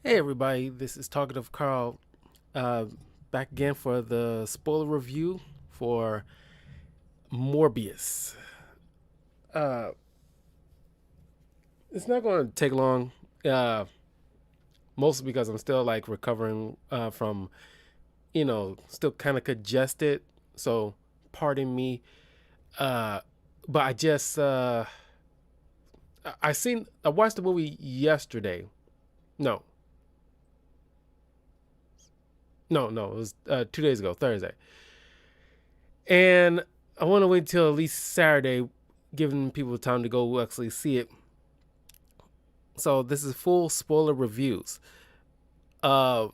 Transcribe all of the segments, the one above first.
Hey everybody, this is Talkative Carl, uh, back again for the spoiler review for Morbius. Uh, it's not going to take long, uh, mostly because I'm still like recovering from, still kind of congested. So, pardon me. Uh, but I watched the movie yesterday. No, no, it was 2 days ago, Thursday. And I want to wait till at least Saturday, giving people time to go actually see it. So this is full spoiler reviews. Uh,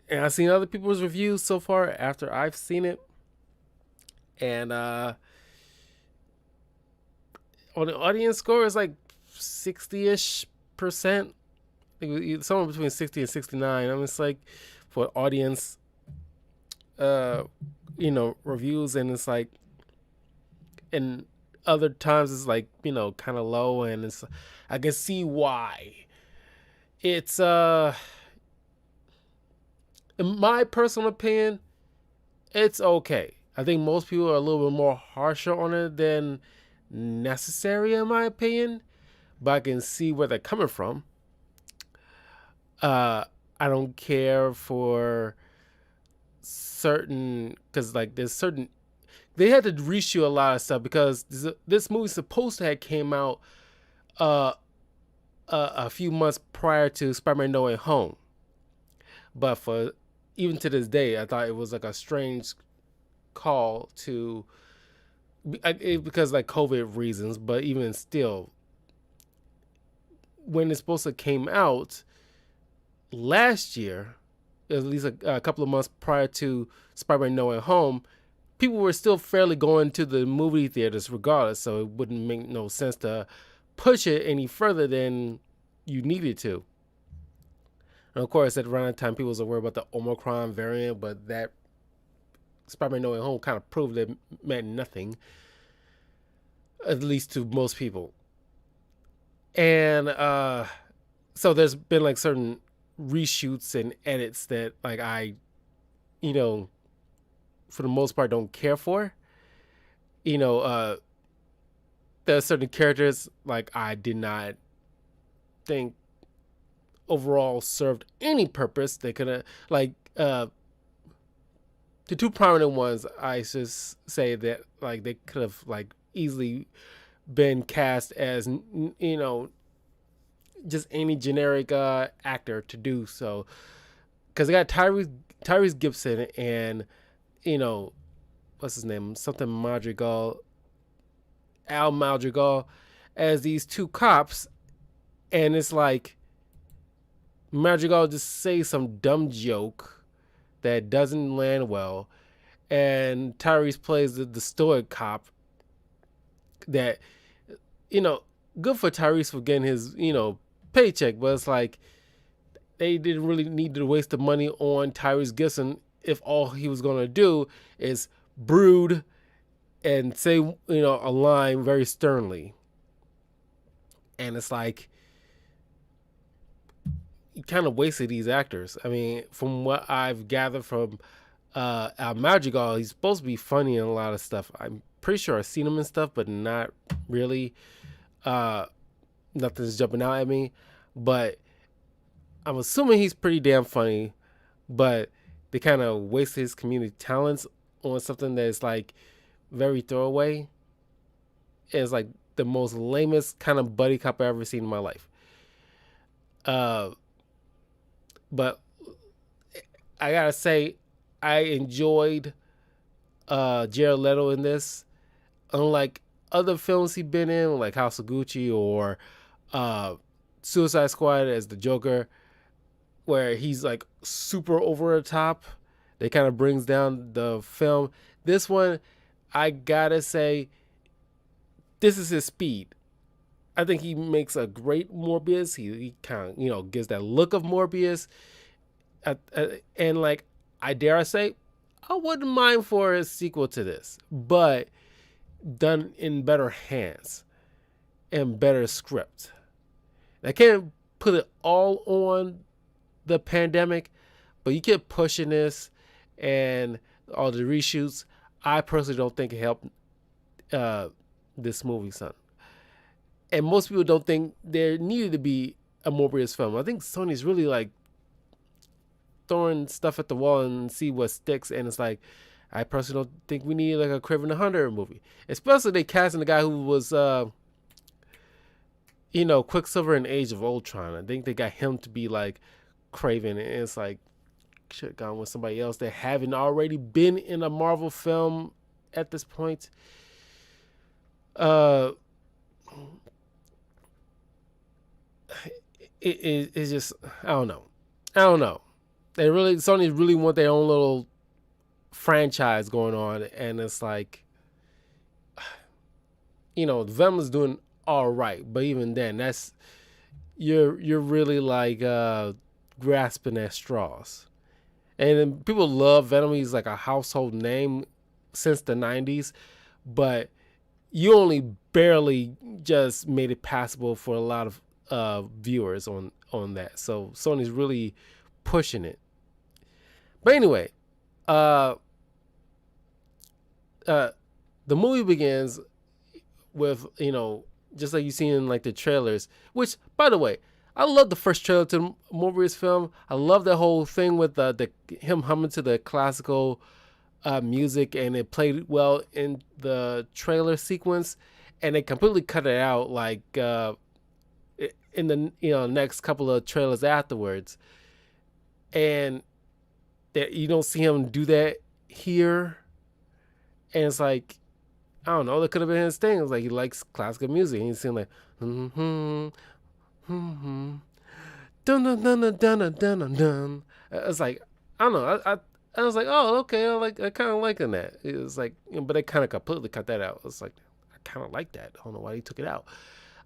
and I've seen other people's reviews so far after I've seen it, and on the audience score is like 60-ish%, somewhere between 60 and 69. I mean, it's like for audience, uh, reviews, and it's like, and other times it's like kind of low, and it's I can see why. It's in my personal opinion, it's okay. I think most people are a little bit more harsher on it than necessary, in my opinion. But I can see where they're coming from. Uh, I don't care for certain, because like there's certain, they had to reshoot a lot of stuff because this movie's supposed to have came out uh, a few months prior to Spider-Man No Way Home. But for even to this day, I thought it was like a strange call to because like COVID reasons, but even still, when it's supposed to came out last year, at least a couple of months prior to Spider-Man No Way Home, people were still fairly going to the movie theaters regardless, so it wouldn't make no sense to push it any further than you needed to. And of course, at around that time, people was worried about the Omicron variant, but that Spider-Man No Way Home kind of proved it meant nothing, at least to most people. And so there's been like certain reshoots and edits that like you know, for the most part don't care for. You know, there are certain characters like I did not think overall served any purpose. They could have like the two prominent ones. I just say that like they could have like easily been cast as just any generic actor to do so, because they got Tyrese Gibson and you know what's his name, something Madrigal, Al Madrigal, as these two cops, and it's like Madrigal just say some dumb joke that doesn't land well, and Tyrese plays the stoic cop that you know good for Tyrese for getting his paycheck, but it's like they didn't really need to waste the money on Tyrese Gibson if all he was gonna do is brood and say a line very sternly, and it's like you kind of wasted these actors. I mean, from what I've gathered from Al Madrigal, he's supposed to be funny in a lot of stuff. I'm pretty sure I've seen him in stuff, but not really. Uh, Nothing's jumping out at me, but I'm assuming he's pretty damn funny. But they kind of wasted his community talents on something that's like very throwaway. It's like the most lamest kind of buddy cop I've ever seen in my life. Uh, but I gotta say, I enjoyed Jared Leto in this. Unlike other films he's been in, like House of Gucci or uh, Suicide Squad as the Joker, where he's like super over the top, that kind of brings down the film. This one, I gotta say, this is his speed. I think he makes a great Morbius. He kind of gives that look of Morbius, and like I dare I say, I wouldn't mind for a sequel to this, but done in better hands and better script. I can't put it all on the pandemic, but you keep pushing this and all the reshoots. I personally don't think it helped this movie, son. And most people don't think there needed to be a Morbius film. I think Sony's really like throwing stuff at the wall and see what sticks. And it's like, I personally don't think we need like a Craven the Hunter movie. Especially they casting the guy who was, Quicksilver in Age of Ultron. I think they got him to be like Craven. And it's like, should have gone with somebody else that haven't already been in a Marvel film at this point. It's just, I don't know. Sony really want their own little franchise going on, and it's like, Venom is doing all right, but even then, that's you're really like grasping at straws. And then people love Venom. He's like a household name since the 90s, but you only barely just made it passable for a lot of viewers on that. So Sony's really pushing it. But anyway, the movie begins with, just like you see in like the trailers, which, by the way, I love the first trailer to the Morbius film. I love that whole thing with him humming to the classical music, and it played well in the trailer sequence, and they completely cut it out like in the next couple of trailers afterwards, and that you don't see him do that here. And it's like, I don't know, that could have been his thing. It's like he likes classical music, and he's saying like dun dun dun dun dun dun dun. It's like, I don't know. I was like, oh, okay, I kind of liking that. It was like, but they kind of completely cut that out. It's like, I kind of like that. I don't know why they took it out.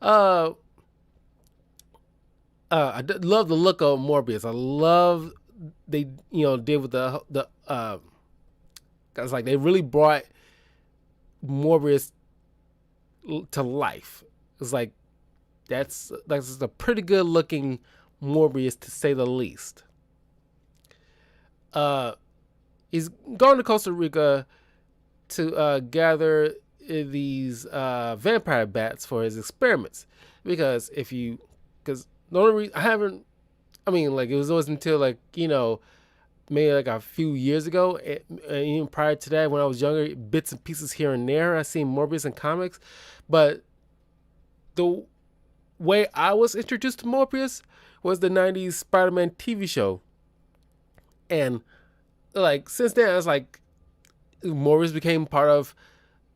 Love the look of Morbius. I love they did with the cause like they really brought Morbius to life. It's like that's a pretty good looking Morbius, to say the least. He's going to Costa Rica to gather these vampire bats for his experiments, because the only reason it was always until maybe like a few years ago, and even prior to that, when I was younger, bits and pieces here and there, I seen Morbius in comics, but the way I was introduced to Morbius was the 90s Spider-Man TV show. And like since then, it's like Morbius became part of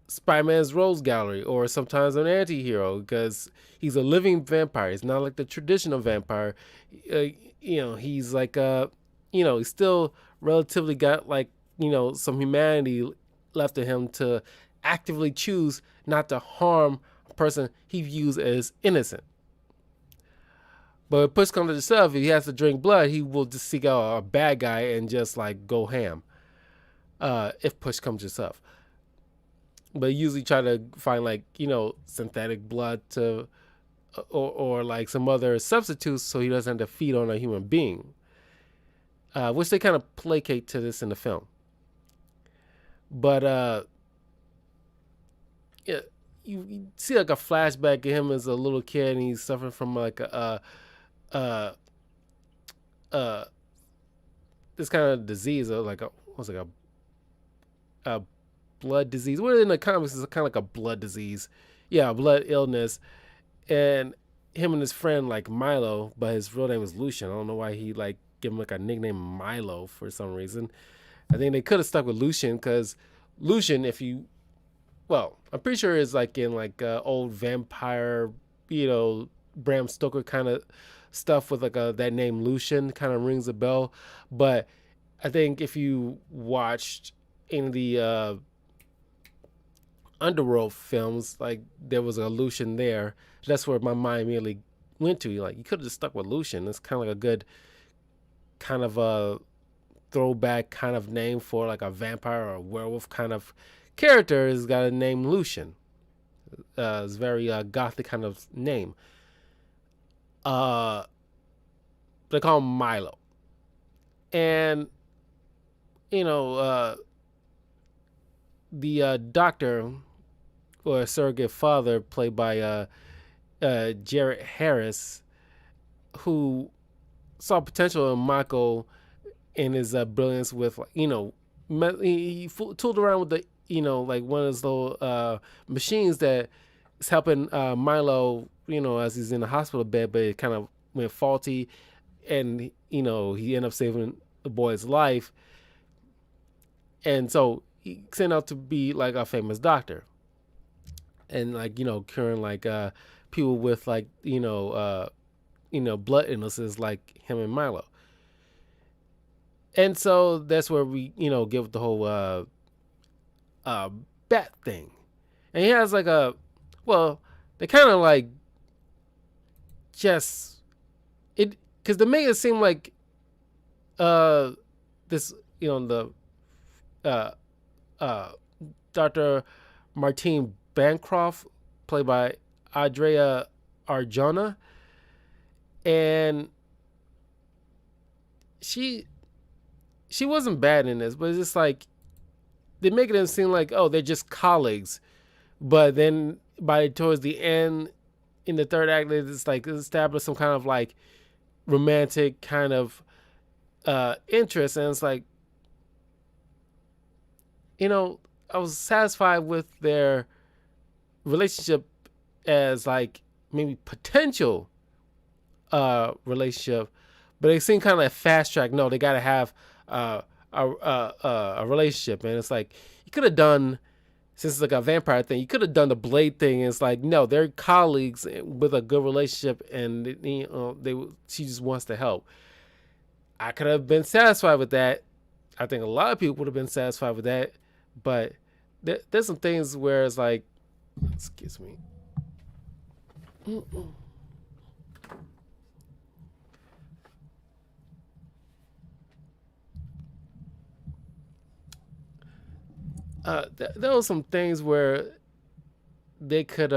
Spider-Man's Rose Gallery, or sometimes an anti-hero, because he's a living vampire. He's not like the traditional vampire. He's like he's still relatively got like some humanity left in him to actively choose not to harm a person he views as innocent. But if push comes to shove, if he has to drink blood, he will just seek out a bad guy and just like go ham. If push comes to shove. But usually try to find like, synthetic blood to, or like some other substitutes so he doesn't have to feed on a human being. Which they kind of placate to this in the film. But yeah, you see like a flashback of him as a little kid, and he's suffering from like this kind of disease, or like a blood disease. What in the comics is kind of like a blood disease, a blood illness. And him and his friend like Milo, but his real name is Lucian. I don't know why he like give him like a nickname Milo for some reason. I think they could have stuck with Lucian, because Lucian, I'm pretty sure is like in like old vampire, Bram Stoker kind of stuff with like that name Lucian kind of rings a bell. But I think if you watched in the Underworld films, like there was a Lucian there. That's where my mind immediately went to. Like, you could have just stuck with Lucian. It's kind of like a good kind of a throwback kind of name for like a vampire or a werewolf kind of character. Has got a name Lucian. It's very gothic kind of name. They call him Milo, and you know the doctor or surrogate father, played by Jarrett Harris, who saw potential in Michael and his brilliance with, he tooled around with the, like one of those little machines that is helping Milo, as he's in the hospital bed, but it kind of went faulty, and he ended up saving the boy's life, and so he turned out to be like a famous doctor, and like curing like people with like blood illnesses like him and Milo. And so that's where we, give the whole bat thing. And he has like they kind of like just it, because they make it seem like this, the Dr. Martine Bancroft, played by Adria Arjona, and she wasn't bad in this, but it's just like they make it seem like, oh, they're just colleagues, but then towards the end in the third act, it's like establish some kind of like romantic kind of interest, and it's like, I was satisfied with their relationship as like maybe potential relationship, but it seemed kind of like fast track. No, they got to have a relationship, and it's like you could have done, since it's like a vampire thing, you could have done the Blade thing. And it's like, no, they're colleagues with a good relationship, and she just wants to help. I could have been satisfied with that. I think a lot of people would have been satisfied with that, but there's some things where it's like, excuse me. There was some things where they could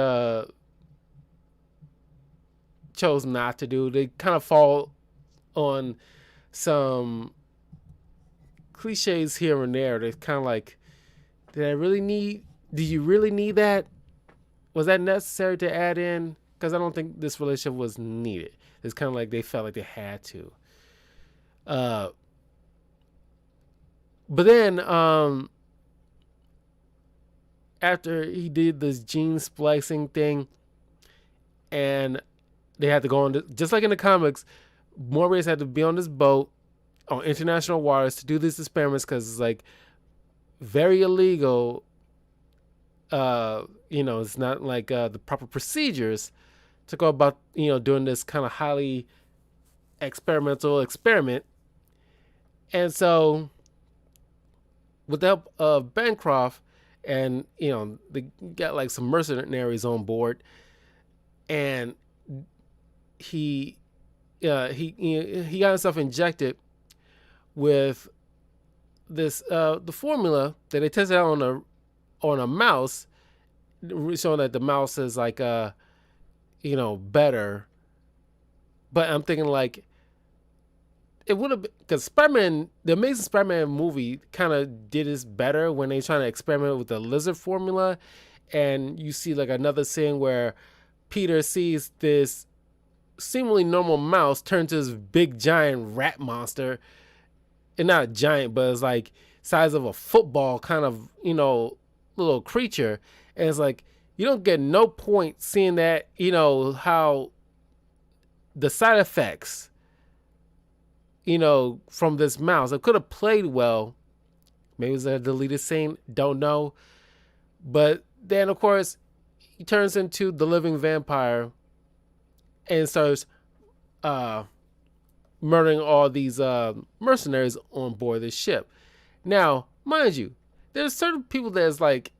chose not to do. They kind of fall on some cliches here and there. They're kind of like, did you really need that? Was that necessary to add in? Because I don't think this relationship was needed. It's kind of like they felt like they had to. But then after he did this gene splicing thing, and they had to go on, just like in the comics, Morbius had to be on this boat on international waters to do these experiments because it's like very illegal. It's not like the proper procedures to go about, doing this kind of highly experimental experiment. And so with the help of Bancroft, and they got like some mercenaries on board, and he got himself injected with this the formula that they tested out on a mouse, showing that the mouse is like better. But I'm thinking like it would have been, because Spider-Man, the Amazing Spider-Man movie kind of did this better when they trying to experiment with the lizard formula, and you see like another scene where Peter sees this seemingly normal mouse turn to this big giant rat monster, and not a giant, but it's like size of a football kind of little creature, and it's like you don't get no point seeing that how the side effects from this mouse. It could have played well. Maybe it was a deleted scene, don't know. But then, of course, he turns into the living vampire and starts murdering all these mercenaries on board this ship. Now, mind you, there's certain people that's like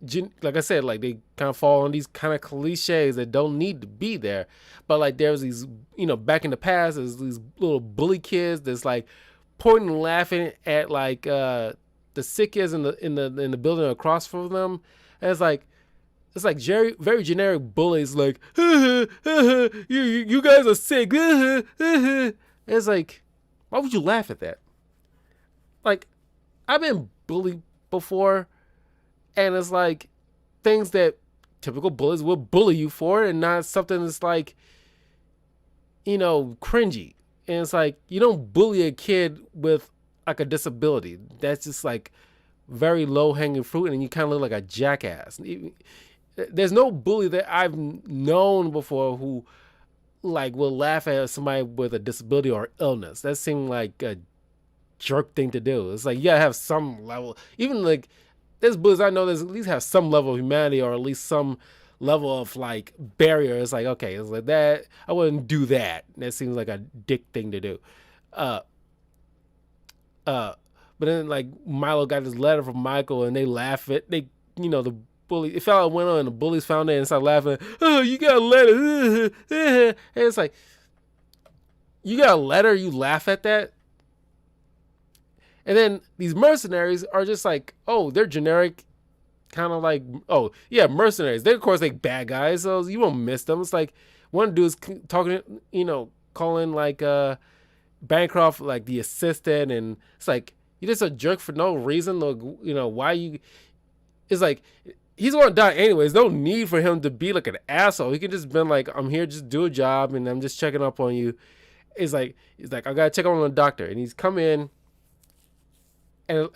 I said, like they kind of fall on these kind of cliches that don't need to be there. But like there's these, back in the past, there's these little bully kids that's like pointing and laughing at like the sick kids in the building across from them. And it's like very, very generic bullies, like you guys are sick, and It's like, why would you laugh at that? Like, I've been bullied before, and it's like things that typical bullies will bully you for, and not something that's like, cringy. And it's like, you don't bully a kid with like a disability. That's just like very low hanging fruit, and you kind of look like a jackass. There's no bully that I've known before who like will laugh at somebody with a disability or illness. That seemed like a jerk thing to do. It's like you gotta have some level. Even like there's bullies I know that at least have some level of humanity, or at least some level of like barrier. It's like, okay, it's like that. I wouldn't do that. That seems like a dick thing to do. Uh, but then like Milo got this letter from Michael, and they laugh at the bully. It felt like went on, and the bullies found it and started laughing. Oh, you got a letter? And it's like, you got a letter? You laugh at that? And then these mercenaries are just like, oh, they're generic, kind of like, oh yeah, mercenaries. They're of course like bad guys, so you won't miss them. It's like one dude's talking, calling like Bancroft like the assistant, and it's like you're just a jerk for no reason. Like, why you? It's like he's gonna die anyways. No need for him to be like an asshole. He could just been like, I'm here, just do a job, and I'm just checking up on you. It's like he's like, I gotta check on the doctor, and he's come in, and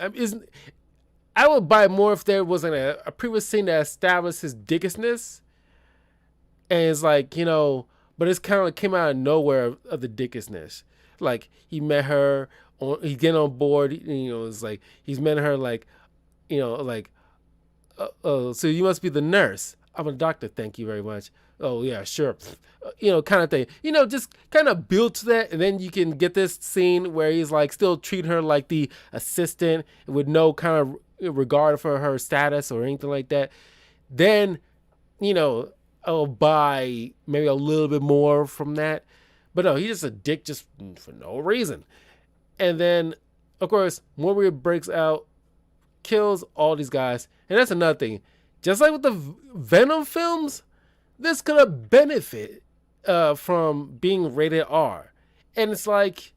I would buy more if there wasn't a previous scene that established his dickishness, and it's like, but it's kind of like came out of nowhere of the dickishness. Like he met her, he's getting on board. It's like he's met her like, like, so you must be the nurse. I'm a doctor, thank you very much. Oh yeah, sure. Kind of thing. Just kind of build to that, and then you can get this scene where he's like still treating her like the assistant with no kind of regard for her status or anything like that. Then, I'll buy maybe a little bit more from that. But no, he's just a dick just for no reason. And then, of course, Morbius breaks out, kills all these guys. And that's another thing. Just like with the Venom films, this could have benefit from being rated R. And it's like,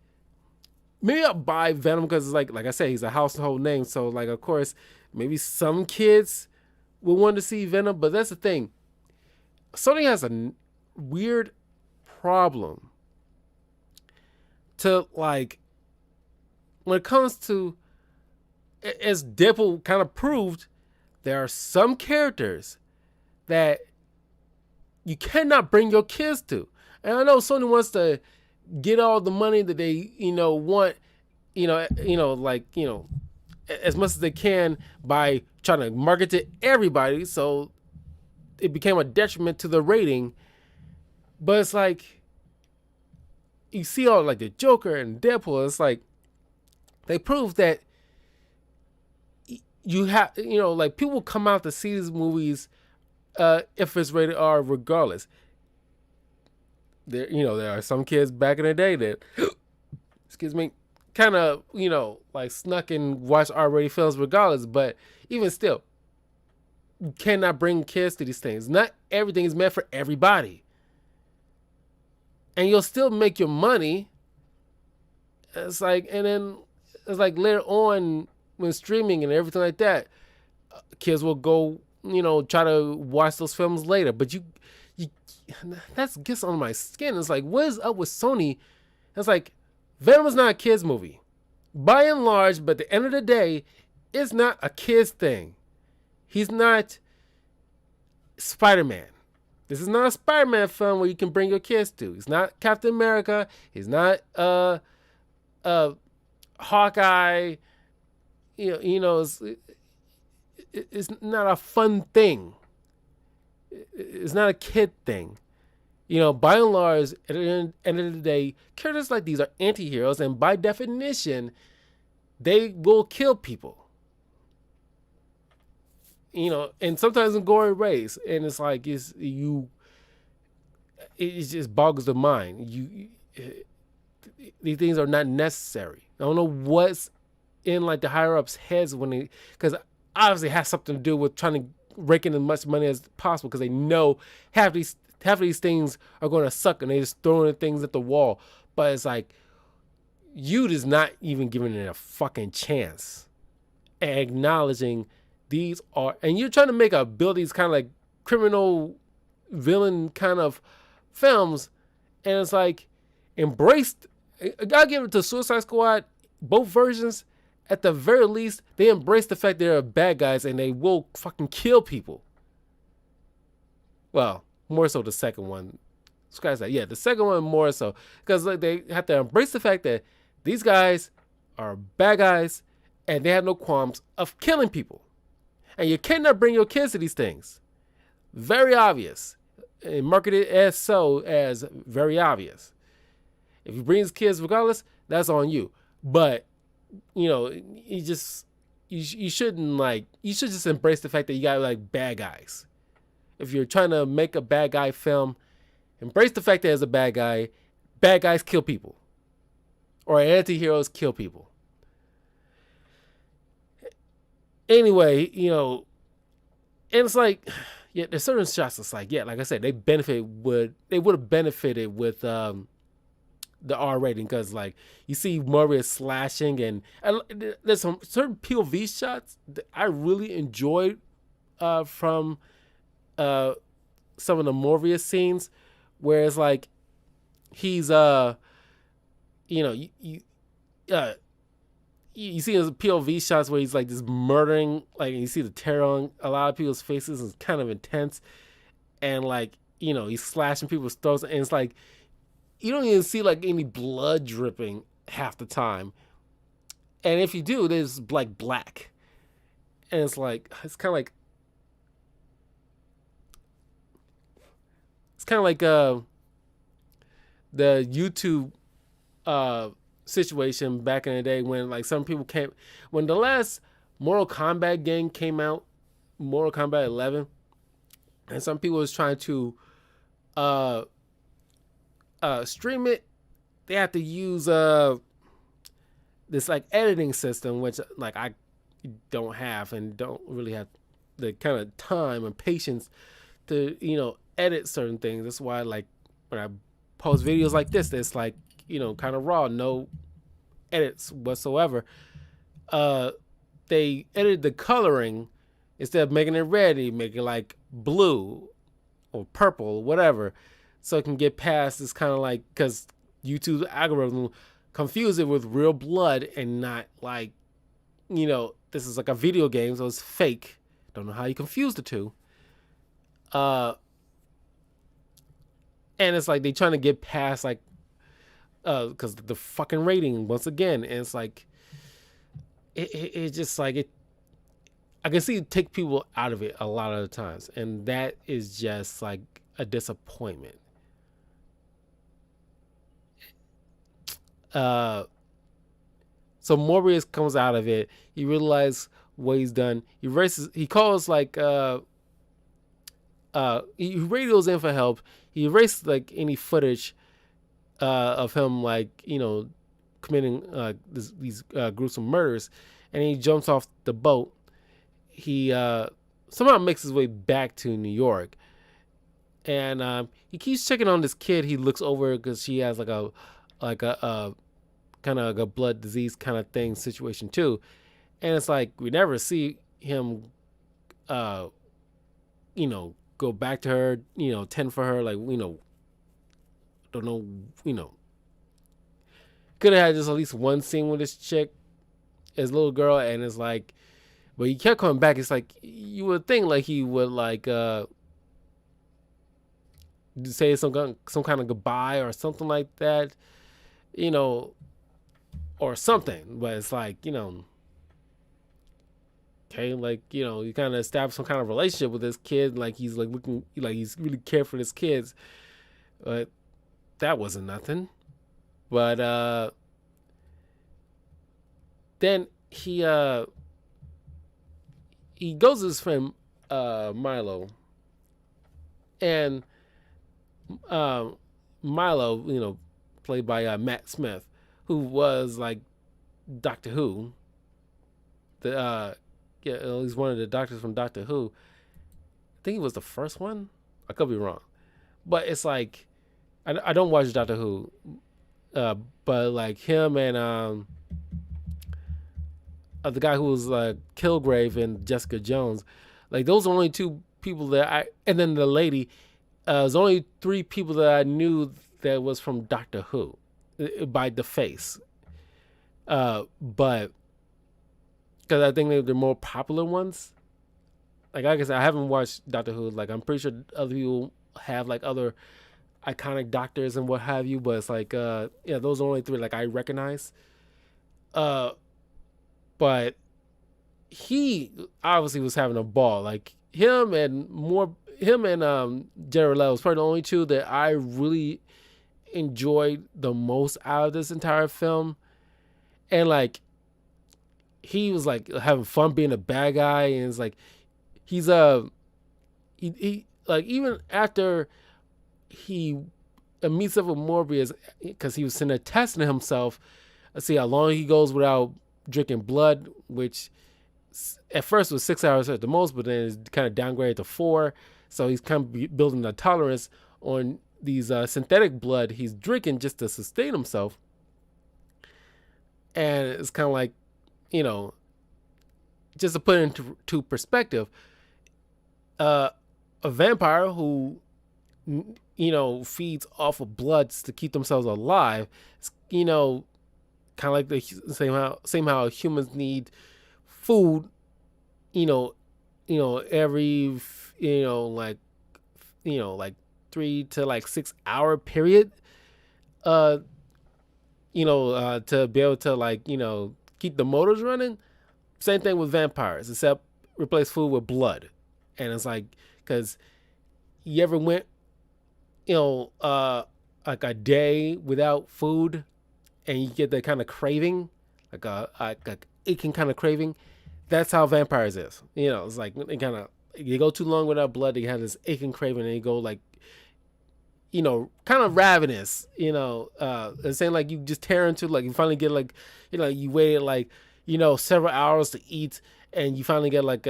maybe I'll buy Venom because it's like I said, he's a household name. So like, of course, maybe some kids will want to see Venom. But that's the thing. Sony has a weird problem to like, when it comes to, as Deadpool kind of proved, there are some characters that you cannot bring your kids to. And I know Sony wants to get all the money that they, want, as much as they can by trying to market to everybody. So it became a detriment to the rating. But it's like, you see all like the Joker and Deadpool, it's like they prove that you have, like people come out to see these movies if it's rated R regardless. There are some kids back in the day that, excuse me, kind of, like snuck and watched R-rated films regardless. But even still, you cannot bring kids to these things. Not everything is meant for everybody. And you'll still make your money. It's like, and then it's like later on when streaming and everything like that, kids will go, try to watch those films later. But you that gets on my skin. It's like, what is up with Sony? It's like, Venom is not a kid's movie, by and large. But at the end of the day, it's not a kid's thing. He's not Spider-Man. This is not a Spider-Man film where you can bring your kids to. He's not Captain America. He's not Hawkeye. It's not a fun thing. It's not a kid thing. By and large, at the end of the day, characters like these are anti-heroes, and by definition, they will kill people. And sometimes in gory ways, and it's like it just boggles the mind. These things are not necessary. I don't know what's in like the higher ups' heads because obviously it has something to do with trying to rake in as much money as possible, because they know half of these things are going to suck, and they just throwing things at the wall. But it's like, you is not even giving it a fucking chance and acknowledging these are, and you're trying to make a build these kind of like criminal villain kind of films, and it's like embraced. I gotta give it to Suicide Squad, both versions. At the very least, they embrace the fact they're bad guys and they will fucking kill people. Well, more so the second one. Scratch that. Yeah, the second one more so. Because like, they have to embrace the fact that these guys are bad guys and they have no qualms of killing people. And you cannot bring your kids to these things. Very obvious. And marketed as very obvious. If you bring his kids regardless, that's on you. But you shouldn't you should just embrace the fact that you got like bad guys. If you're trying to make a bad guy film, embrace the fact that as a bad guys kill people. Or anti-heroes kill people. Anyway, and it's like, yeah, there's certain shots that's like, yeah, like I said, they would have benefited with the R rating, because like you see Morbius slashing, and there's some certain POV shots that I really enjoyed from some of the Morbius scenes, where it's like he's you see his POV shots where he's like just murdering, like you see the terror on a lot of people's faces, is kind of intense, and like he's slashing people's throats, and it's like you don't even see like any blood dripping half the time, and if you do, there's like black, and it's kind of like the YouTube situation back in the day, when like some people when the last Mortal Kombat game came out, Mortal Kombat 11, and some people was trying to stream it. They have to use this like editing system, which like I don't have and don't really have the kind of time and patience to edit certain things. That's why like when I post videos like this, it's like kind of raw, no edits whatsoever. They edited the coloring. Instead of making it red, they make it like blue or purple or whatever, so it can get past this kind of like, because YouTube's algorithm confuse it with real blood and not like this is like a video game, so it's fake. Don't know how you confuse the two. And it's like they trying to get past like because the fucking rating once again, and it's like it just like it. I can see it take people out of it a lot of the times, and that is just like a disappointment. So Morbius comes out of it. He realizes what he's done. He calls like he radios in for help. He erased like any footage of him like committing these gruesome murders, and he jumps off the boat. He somehow makes his way back to New York, and he keeps checking on this kid. He looks over because she has like a kind of like a blood disease kind of thing situation too, and it's like we never see him go back to her, tend for her, like don't know, could have had just at least one scene with this chick, his little girl, and it's like, but he kept coming back. It's like you would think like he would like say some kind of goodbye or something like that, or something. But it's like okay, like you kind of establish some kind of relationship with this kid, like he's like looking like he's really care for his kids, but that wasn't nothing. But then he goes to his friend Milo, and Milo, played by Matt Smith, who was like Doctor Who. He's one of the doctors from Doctor Who. I think he was the first one. I could be wrong, but it's like I don't watch Doctor Who. Uh, but like him and the guy who was Kilgrave and Jessica Jones, like those are only two people that and then the lady. There's only three people that I knew that was from Doctor Who, by the face. But because I think they're more popular ones. Like I said, I haven't watched Doctor Who. Like I'm pretty sure other people have like other iconic doctors and what have you. But it's like, yeah, those are only three like I recognize. Uh, but he obviously was having a ball. Like him and Jared Leto was probably the only two that I really enjoyed the most out of this entire film. And like he was like having fun being a bad guy, and it's like he's he like even after he meets up with Morbius because he was sitting there testing himself. Let's see how long he goes without drinking blood, which at first was 6 hours at the most, but then it's kind of downgraded to 4. So he's kind of building a tolerance on these synthetic blood he's drinking just to sustain himself. And it's kind of like, you know, just to put it into perspective, a vampire who, you know, feeds off of bloods to keep themselves alive, you know, kind of like the same how humans need food, you know, every, like 3 to like 6 hour period, to be able to like, keep the motors running. Same thing with vampires, except replace food with blood. And it's like, because you ever went, like a day without food and you get that kind of craving, like a aching kind of craving. That's how vampires is. It's like they kind of, you go too long without blood, they have this aching craving, and you go like, kind of ravenous. It's saying like you just tear into, like you finally get like, you waited like, several hours to eat, and you finally get like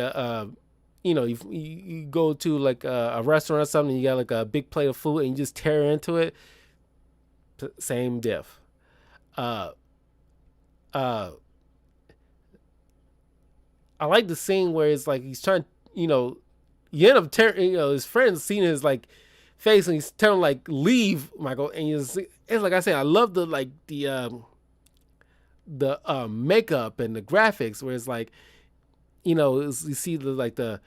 you go to like a restaurant or something, you got like a big plate of food and you just tear into it. Same diff. Uh, uh, I like the scene where it's like he's trying, you end up tearing, his friends seeing his like face, and he's telling like leave Michael, and it's like I said, I love the like the makeup and the graphics where it's like, you see the like the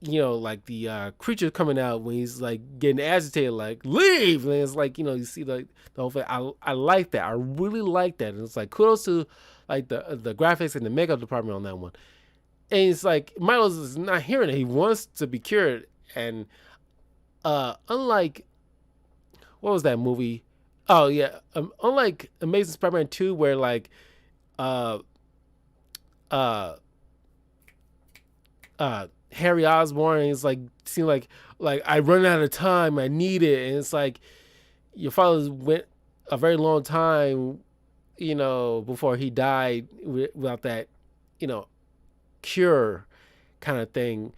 like the creature coming out when he's like getting agitated, like leave, and it's like, you see like the whole thing. I like that. I really like that, and it's like kudos to like the graphics and the makeup department on that one. And it's like Miles is not hearing it. He wants to be cured, and unlike, what was that movie? Oh yeah, unlike Amazing Spider-Man 2, where like uh uh Harry Osborn, and it's like seemed like I run out of time, I need it, and it's like your father went a very long time, before he died without that, cure kind of thing,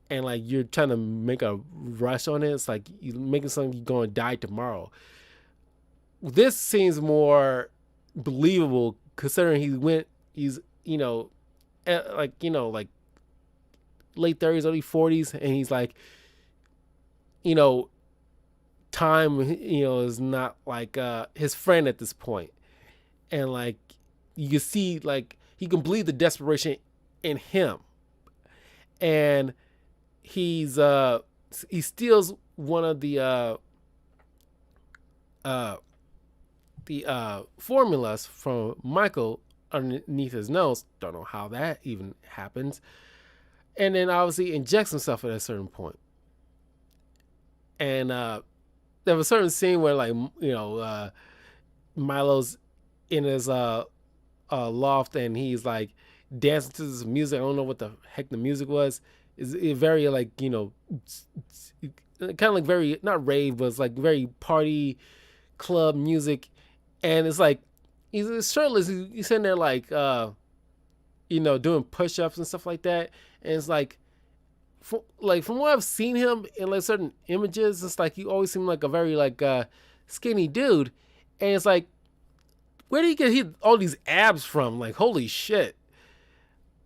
and like you're trying to make a rush on it. It's like you're making something you're going to die tomorrow. This seems more believable considering he's like late 30s, early 40s, and he's like, time, is not like his friend at this point. And like you can see, like he can believe the desperation in him. And he steals one of the formulas from Michael underneath his nose. Don't know how that even happens. And then obviously injects himself at a certain point. And there was a certain scene where like, Milo's in his loft, and he's like dancing to this music. I don't know what the heck the music was. It's very like, kind of like very, not rave, but it's like very party club music. And it's like he's shirtless. He's sitting there like doing push-ups and stuff like that. And it's like from what I've seen him in like certain images, it's like he always seemed like a very like skinny dude. And it's like where did he get all these abs from? Like, holy shit.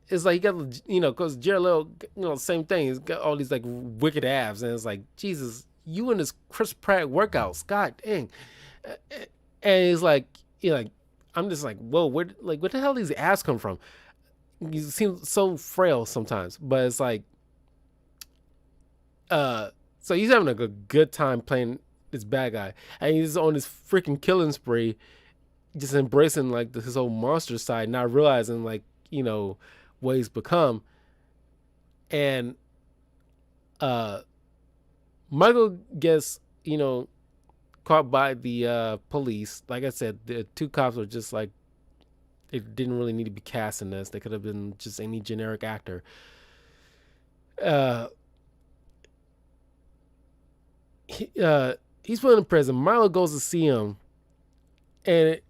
It's like, he got, because Jared Leto, same thing. He's got all these, like, wicked abs. And it's like, Jesus, you and this Chris Pratt workouts. God dang. And he's like, I'm just like, whoa, where the hell these abs come from? You seem so frail sometimes. But it's like, so he's having a good time playing this bad guy. And he's on this freaking killing spree, just embracing, like, his whole monster side, not realizing, like, what he's become. And Michael gets, caught by the police. Like I said, the two cops were just like, they didn't really need to be cast in this. They could have been just any generic actor. He's put in prison. Milo goes to see him, and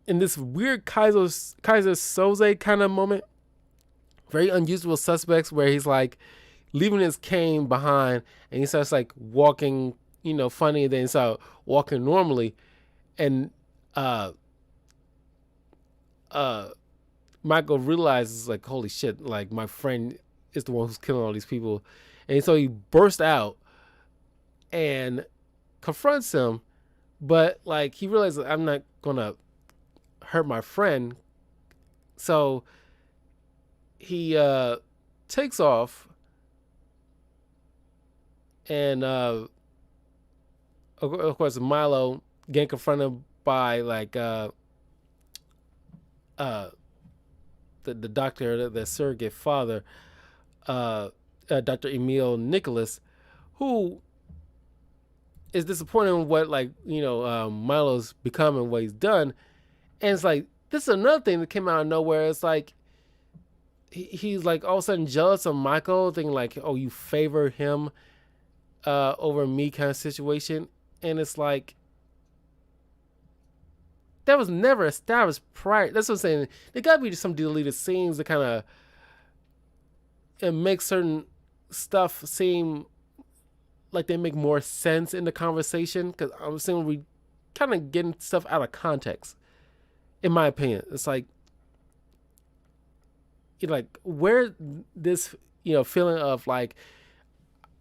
in this weird Kaiser Soze kind of moment, very unusual suspects, where he's like leaving his cane behind, and he starts like walking, funny, and then he starts walking normally, and Michael realizes, like, holy shit, like, my friend is the one who's killing all these people, and so he bursts out and confronts him, but like, he realizes, I'm not gonna hurt my friend, so he takes off, and of course Milo getting confronted by like the doctor, the surrogate father, Dr. Emil Nicholas, who is disappointed in what, like, Milo's becoming, what he's done. And it's like, this is another thing that came out of nowhere. It's like, he's like all of a sudden jealous of Michael, thinking like, oh, you favor him over me, kind of situation. And it's like, that was never established prior. That's what I'm saying. There gotta be some deleted scenes that kind of make certain stuff seem like they make more sense in the conversation, because I'm saying we kind of getting stuff out of context, in my opinion. It's like, where this, feeling of like,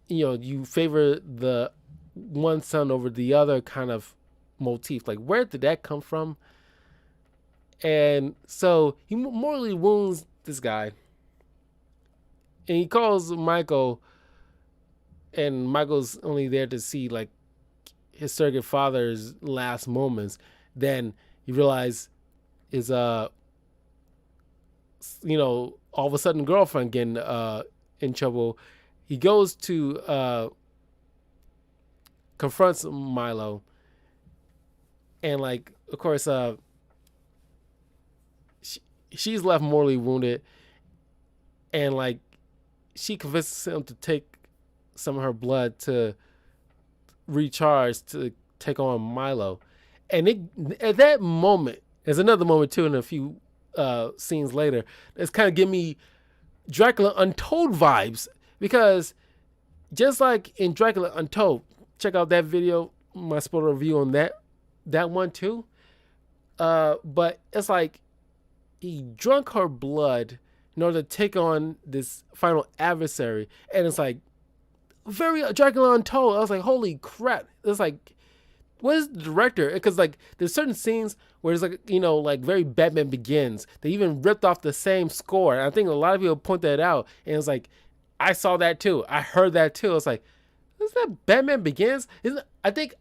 you favor the one son over the other kind of motif, like, where did that come from? And so he mortally wounds this guy, and he calls Michael, and Michael's only there to see like his surrogate father's last moments. Then he realizes his all of a sudden girlfriend getting in trouble. He goes to confronts Milo, and like, of course, she's left mortally wounded, and like, she convinces him to take some of her blood to recharge, to take on Milo. And at that moment, there's another moment too in a few scenes later that's kind of give me Dracula Untold vibes, because just like in Dracula Untold, check out that video, my spoiler review on that one too. But it's like, he drunk her blood in order to take on this final adversary, and it's like very Dracula Untold. I was like, holy crap! It's like, what is the director? Because like, there's certain scenes where it's like, like very Batman Begins. They even ripped off the same score, and I think a lot of people point that out. And it's like, I saw that too. I heard that too. It's like, is that Batman Begins? I think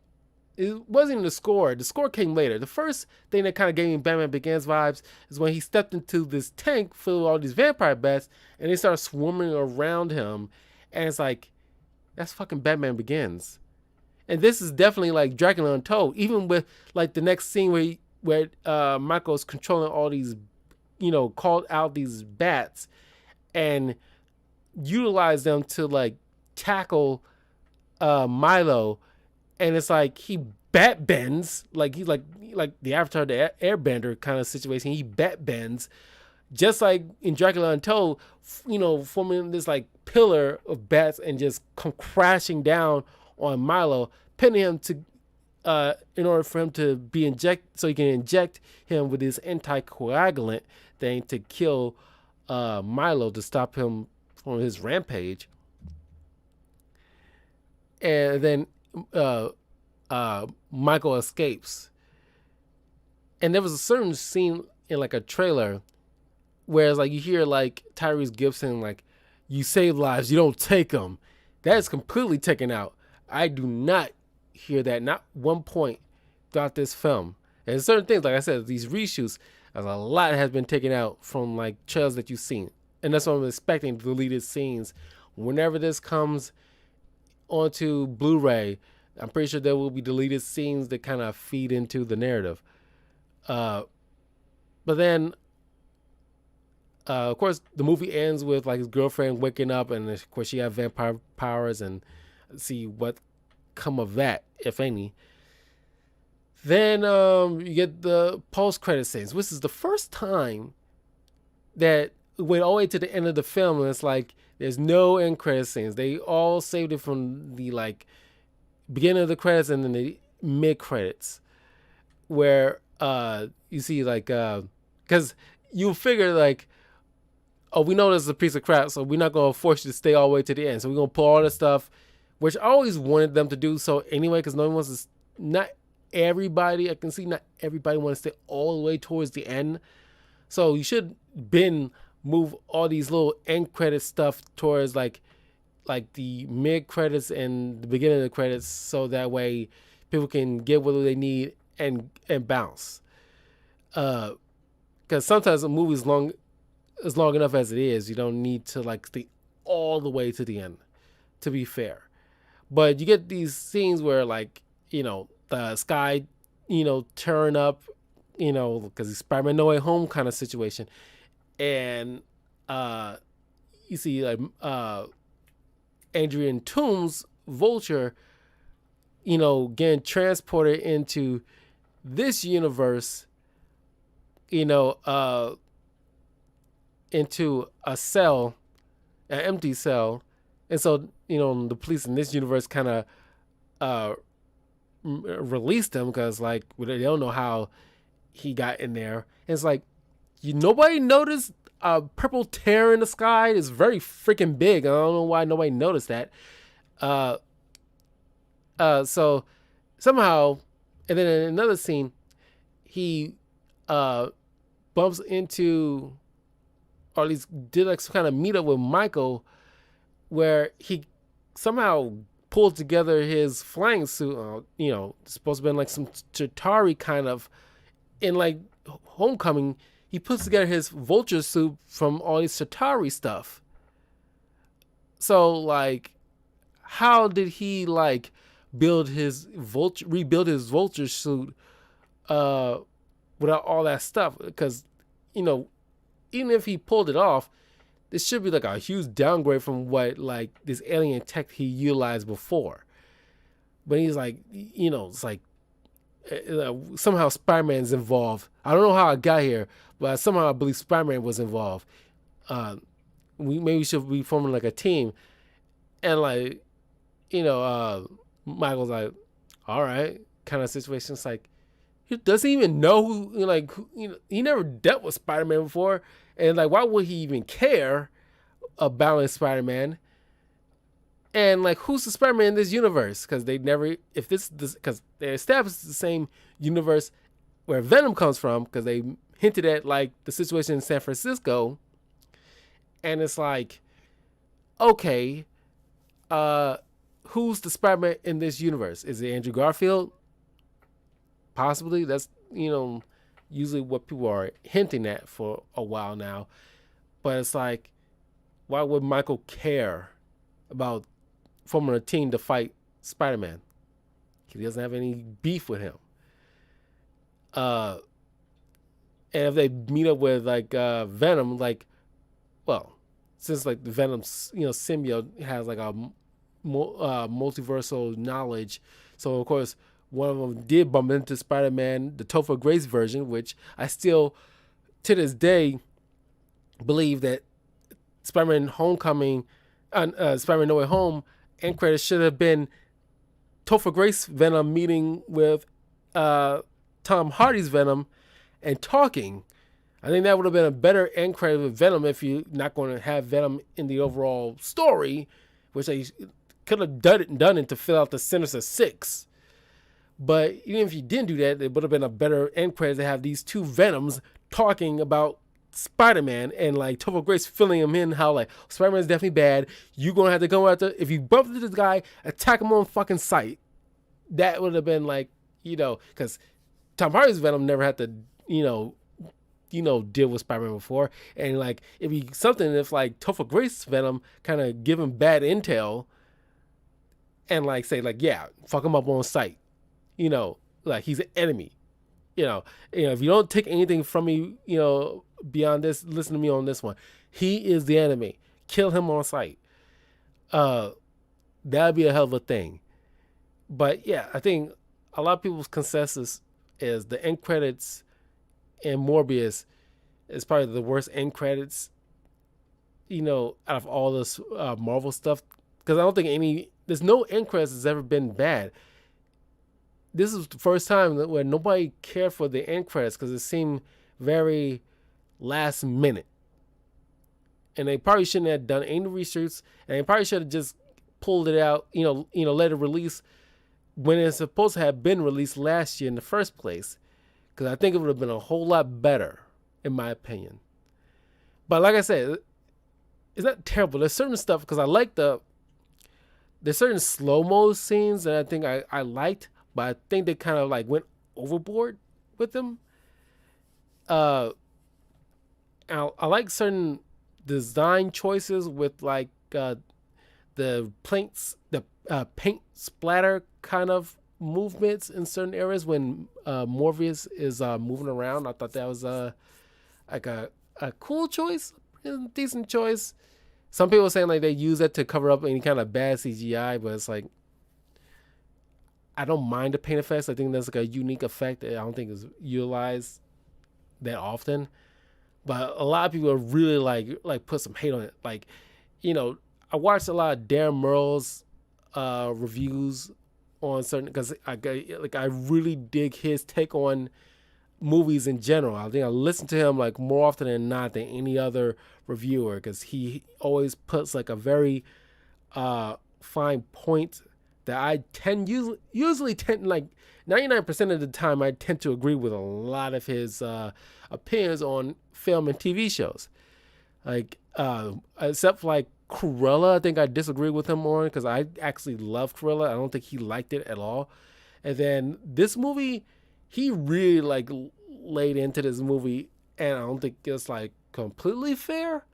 it wasn't even the score. The score came later. The first thing that kind of gave me Batman Begins vibes is when he stepped into this tank filled with all these vampire bats, and they started swarming around him. And it's like, that's fucking Batman Begins. And this is definitely like Dracula Untold. Even with like the next scene where Michael's controlling all these, called out these bats, and utilize them to like tackle Milo. And it's like, he bat bends, like he's like the Avatar, the Airbender kind of situation. He bat bends, just like in Dracula Untold, forming this like pillar of bats and just come crashing down on Milo, pinning him to in order for him to be so he can inject him with his anticoagulant thing to kill Milo to stop him from his rampage. And then Michael escapes. And there was a certain scene in like a trailer where it's like you hear like Tyrese Gibson like, "You save lives, you don't take them." That is completely taken out. I do not hear that, not one point throughout this film. And certain things, like I said, these reshoots, there's a lot has been taken out from like trailers that you've seen. And that's what I'm expecting, deleted scenes. Whenever this comes onto Blu-ray, I'm pretty sure there will be deleted scenes that kind of feed into the narrative. But then, of course, the movie ends with like his girlfriend waking up, and of course she has vampire powers, and see what come of that, if any. Then you get the post-credit scenes, which is the first time that we went all the way to the end of the film, and it's like there's no end credit scenes. They all saved it from the like beginning of the credits and then the mid credits, where you see like because you figure like, oh, we know this is a piece of crap, so we're not gonna force you to stay all the way to the end. So we're gonna pull all this stuff, which I always wanted them to do so anyway, because no one wants to. Not everybody, I can see not everybody wants to stay all the way towards the end. So you should move all these little end credit stuff towards like the mid credits and the beginning of the credits, so that way people can get what they need and bounce. Because sometimes a movie is long enough as it is. You don't need to like stay all the way to the end, to be fair. But you get these scenes where like, you know, the sky, you know, turn up, you know, because it's Spider-Man No Way Home kind of situation. And you see like Adrian Toomes Vulture, you know, getting transported into this universe, you know, into a cell, an empty cell. And so, you know, the police in this universe kind of released him because like they don't know how he got in there. And it's like, nobody noticed a purple tear in the sky. It's very freaking big. I don't know why nobody noticed that. So somehow, and then in another scene, he bumps into, or at least did like some kind of meetup with Michael, where he somehow pulled together his flying suit. You know, it's supposed to be like some Chitauri kind of, in like Homecoming, he puts together his Vulture suit from all these Chitauri stuff. So like, how did he like rebuild his Vulture suit without all that stuff? Because, you know, even if he pulled it off, this should be like a huge downgrade from what like this alien tech he utilized before. But he's like, you know, it's like somehow Spider-Man's involved. I don't know how I got here, but somehow I believe Spider-Man was involved. We maybe should be forming like a team. And like, you know, Michael's like, all right, kind of situation. It's like, he doesn't even know who, you know, like, you know, he never dealt with Spider-Man before. And like, why would he even care about Spider-Man? And like, who's the Spider-Man in this universe? Because they never, because they established the same universe where Venom comes from, because they hinted at like the situation in San Francisco. And it's like, okay, who's the Spider-Man in this universe? Is it Andrew Garfield? Possibly. That's, you know, usually what people are hinting at for a while now. But it's like, why would Michael care about forming a team to fight Spider-Man? He doesn't have any beef with him. And if they meet up with like Venom, like, well, since like the Venom, you know, symbiote has like a multiversal knowledge, so of course one of them did bump into Spider-Man, the Topher Grace version, which I still, to this day, believe that Spider-Man Homecoming, Spider-Man No Way Home, end credits should have been Topher Grace Venom meeting with uh, Tom Hardy's Venom and talking. I think that would have been a better end credit with Venom if you're not going to have Venom in the overall story, which they could have done it to fill out the Sinister Six. But even if you didn't do that, it would have been a better end credit to have these two Venoms talking about Spider-Man and like Topher Grace filling him in how like Spider-Man is definitely bad. You're gonna have to go after if you bump into this guy, attack him on fucking sight. That would have been like, because Tom Hardy's Venom never had to, deal with Spider-Man before. And like it'd be something if like Topher Grace Venom kind of give him bad intel and like say like, yeah, fuck him up on sight. Like he's an enemy. If you don't take anything from me, beyond this, listen to me on this one. He is the enemy. Kill him on sight. That'd be a hell of a thing. But yeah, I think a lot of people's consensus is the end credits in Morbius is probably the worst end credits, out of all this Marvel stuff. Because I don't think there's no end credits that's ever been bad. This is the first time where nobody cared for the end credits because it seemed very last minute. And they probably shouldn't have done any research, and they probably should have just pulled it out, let it release when it's supposed to have been released last year in the first place. Because I think it would have been a whole lot better, in my opinion. But like I said, it's not terrible. There's certain stuff, because I like there's certain slow-mo scenes that I think I liked, but I think they kind of like went overboard with them. I like certain design choices with like the paint splatter kind of movements in certain areas when Morbius is moving around. I thought that was like a cool choice, a decent choice. Some people are saying like they use it to cover up any kind of bad CGI, but it's like I don't mind the paint effects. I think that's like a unique effect that I don't think is utilized that often. But a lot of people are really like put some hate on it. Like, I watched a lot of Darren Merle's reviews on certain because I really dig his take on movies in general. I think I listen to him like more often than not than any other reviewer because he always puts like a very fine point that I usually tend like 99% of the time I tend to agree with a lot of his opinions on film and TV shows. Like except for like Cruella, I think I disagree with him on because I actually love Cruella. I don't think he liked it at all. And then this movie, he really like laid into this movie, and I don't think it's like completely fair.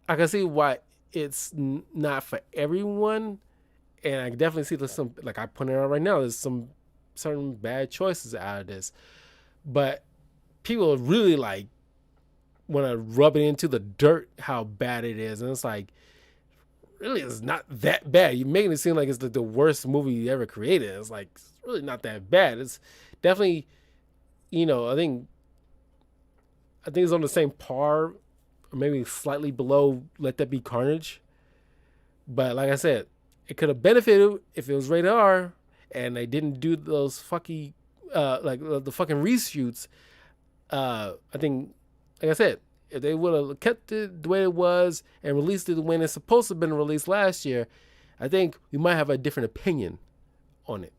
I can see why it's not for everyone, and I definitely see there's some, like I pointed out right now, there's some certain bad choices out of this, but people really like want to rub it into the dirt how bad it is, and it's like really it's not that bad. You're making it seem like it's the worst movie you ever created. It's like it's really not that bad. It's definitely, I think it's on the same par, or maybe slightly below Let That Be Carnage. But like I said, it could have benefited if it was rated R and they didn't do those fucking like the fucking reshoots. I think, like I said, if they would have kept it the way it was and released it when it's supposed to have been released last year, I think we might have a different opinion on it.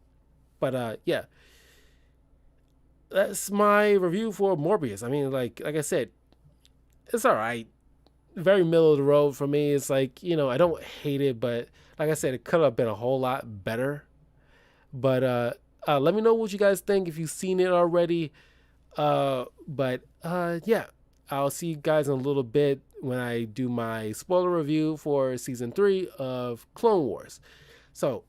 But yeah, that's my review for Morbius. I mean, like I said, it's all right. Very middle of the road for me. It's like, I don't hate it, but like I said, it could have been a whole lot better. But let me know what you guys think if you've seen it already. But yeah, I'll see you guys in a little bit when I do my spoiler review for season 3 of Clone Wars. So